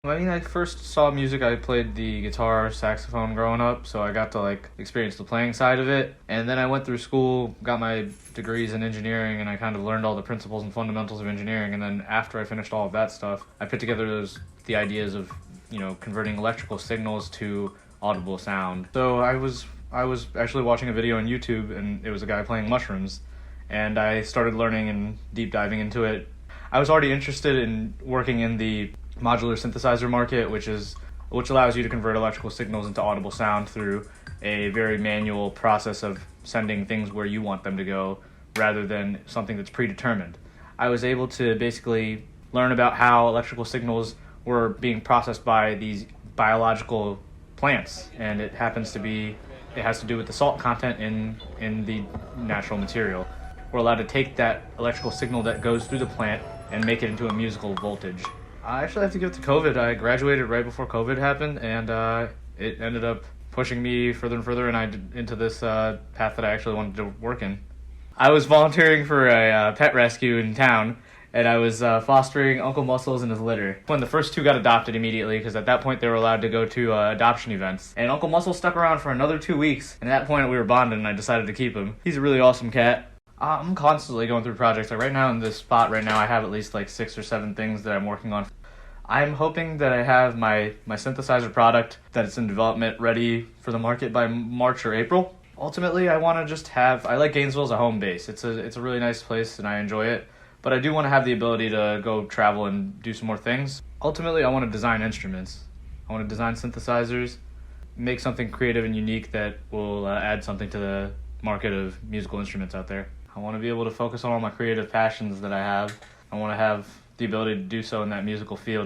I mean, I first saw music, I played the guitar, saxophone growing up, so I got to experience the playing side of it. And then I went through school, got my degrees in engineering, and I kind of learned all the principles and fundamentals of engineering. And then after I finished all of that stuff, I put together the ideas of, converting electrical signals to audible sound. So I was actually watching a video on YouTube, and it was a guy playing mushrooms, and I started learning and deep diving into it. I was already interested in working in the modular synthesizer market, which allows you to convert electrical signals into audible sound through a very manual process of sending things where you want them to go rather than something that's predetermined. I was able to basically learn about how electrical signals were being processed by these biological plants, and it has to do with the salt content in the natural material. We're allowed to take that electrical signal that goes through the plant and make it into a musical voltage. I actually have to give it to COVID. I graduated right before COVID happened, and it ended up pushing me further and further into this path that I actually wanted to work in. I was volunteering for a pet rescue in town, and I was fostering Uncle Muscles and his litter. When the first two got adopted immediately, because at that point they were allowed to go to adoption events. And Uncle Muscle stuck around for another 2 weeks, and at that point we were bonded, and I decided to keep him. He's a really awesome cat. I'm constantly going through projects. Right now in this spot right now, I have at least 6 or 7 things that I'm working on. I'm hoping that I have my synthesizer product that it's in development ready for the market by March or April. Ultimately, I want to just I like Gainesville as a home base. It's a really nice place and I enjoy it, but I do want to have the ability to go travel and do some more things. Ultimately, I want to design instruments. I want to design synthesizers, make something creative and unique that will add something to the market of musical instruments out there. I want to be able to focus on all my creative passions that I have. I want to have the ability to do so in that musical field.